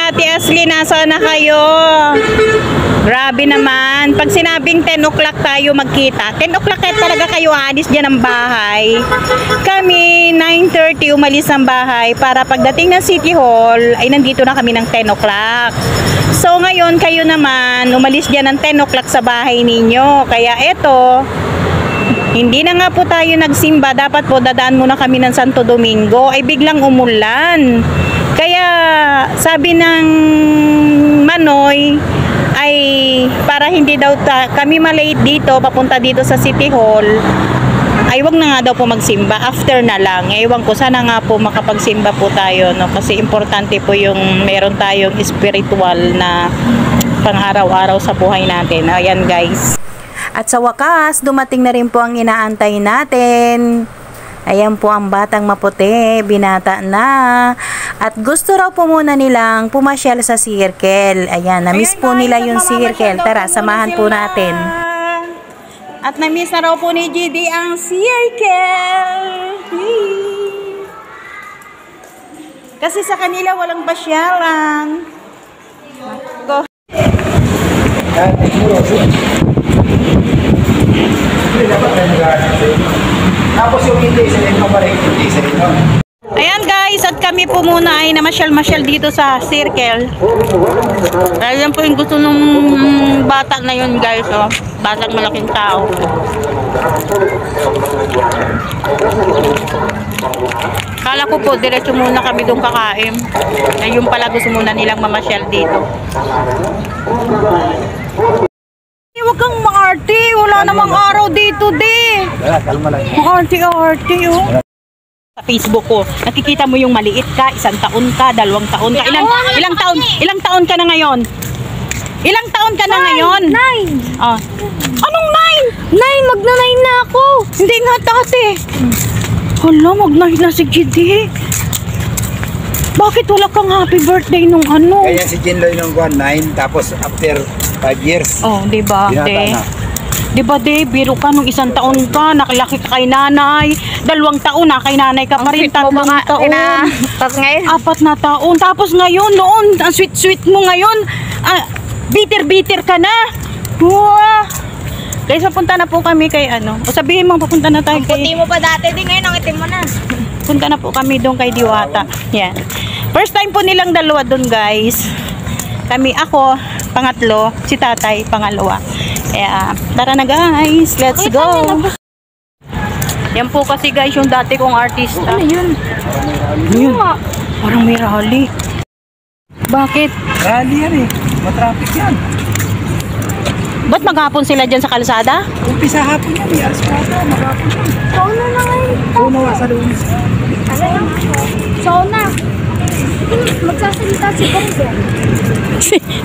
Ate Ashley, nasaan na kayo? Grabe naman. Pag sinabing 10 o'clock tayo magkita, 10 o'clock talaga kayo aalis dyan ng bahay. Kami, 9:30 umalis ng bahay para pagdating ng City Hall, ay nandito na kami ng 10 o'clock. So ngayon, kayo naman, umalis dyan ng 10 o'clock sa bahay ninyo. Kaya eto, hindi na nga po tayo nagsimba. Dapat po dadaan muna kami ng Santo Domingo. Ay biglang umulan. Kaya sabi ng Manoy, ay para hindi daw kami malate dito, papunta dito sa City Hall, ay wag na nga daw po magsimba, after na lang. Ewan ko, sana nga po makapagsimba po tayo, no? Kasi importante po yung meron tayong spiritual na pang-araw-araw sa buhay natin. Ayan guys. At sa wakas, dumating na rin po ang inaantay natin. Ayan po ang batang maputi, binata na. At gusto raw po muna nilang pumasyal sa circle. Ayan, na-miss po nila yung circle. Tara, samahan po natin. At na-miss na raw po ni GD ang circle. Kasi sa kanila walang pasyalan. Go. Tapos yung hindi sa rin pa rin, hindi sa rin. Ayan guys, at kami po muna ay namasyal-masyal dito sa circle. Ayan po yung gusto nung bata na yun guys, oh. Batang malaking tao. Kala ko po, diretso muna kami doon kakain. Ay yung pala gusto muna nilang mamasyal dito. Huwag kang maarte, wala namang araw dito, de. Kalma lang. Maarte-arte, oh. Sa Facebook ko, nakikita mo yung maliit ka, 1 taon ka, 2 taon ka. Ilang taon ka na ngayon? Ilang taon ka na ngayon? 9. Oh. Anong 9? 9, magna-9 na ako. Hindi nga dati. Hala, mag-9 na si Gidi. Bakit wala kang happy birthday nung ano? Kaya si Jinloy nung 9, tapos after 5 years. Oh, diba? Binata na. Diba, de, biro ka nung 1 taon ka, nakalaki ka kay nanay, 2 taon na kay nanay ka pa rin, 3 taon. Tapos ngayon? 4 na taon. Tapos ngayon, noon, ang sweet-sweet mo ngayon, bitter-bitter ka na. Wow. Guys, papunta na po kami kay ano. O sabihin mo, papunta na tayo kay... Puti mo pa dati, di ngayon ang itim mo na. Punta na po kami doon kay Diwata. Yan. First time po nilang dalawa doon, guys. Kami, ako, pangatlo, si tatay, pangalawa. Kaya, tara na guys, let's go. Yan po kasi guys, yung dati kong artista. Ano yun? Yun. Parang may rally. Bakit? Rally yan eh. Matraffic yan. Ba't maghapon sila dyan sa kalsada? Umpisa hapon yan eh. Asprata, maghapon yan. Sauna na ngayon. Puno sa doon. Ano yun? Sauna. Magsasalita si Bongbong.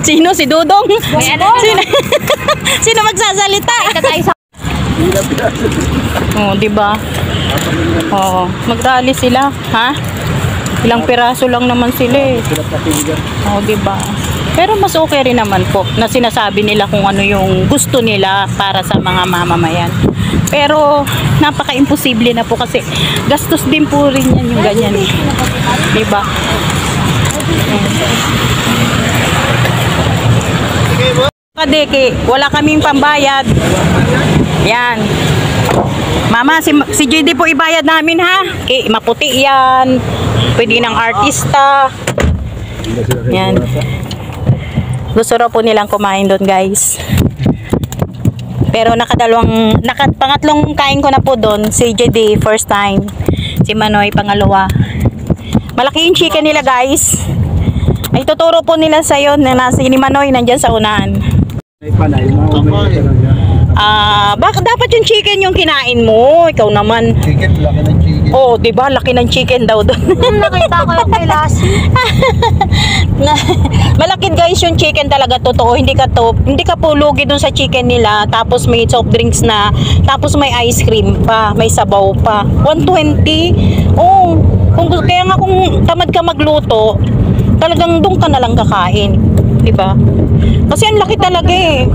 Sino? Si Dudong? Sino magsasalita? Oh, di ba? Oh, mag-rally sila, ha? Ilang piraso lang naman sila eh. Oh, di ba? Pero mas okay rin naman po na sinasabi nila kung ano yung gusto nila para sa mga mamamayan. Pero napaka-imposible na po kasi gastos din po rin yan yung ganyan eh. Di ba? Kadeki, wala kaming pambayad. Yan. Mama, si JD po ibayad namin ha. Maputi yan. Pwede ng artista. Yan. Gusto raw po nilang kumain doon guys. Pero pangatlong kain ko na po doon. Si JD first time. Si Manoy pangalawa. Malaki yung chicken nila guys. Ay tuturo po nila sa'yo na nasa ni Manoy nandyan sa unahan. Bakit dapat yung chicken yung kinain mo? Ikaw naman. Chicken, laki ng chicken. Oh, di ba? Laki ng chicken daw doon. Nakita ko yung may lasi. Malaki guys yung chicken talaga, totoo. Hindi ka pulugi doon sa chicken nila. Tapos may soft drinks na. Tapos may ice cream pa. May sabaw pa. 120. Oh, kaya nga kung tamad ka magluto, talagang doon ka na lang kakain. Diba? Kasi ang laki talaga eh.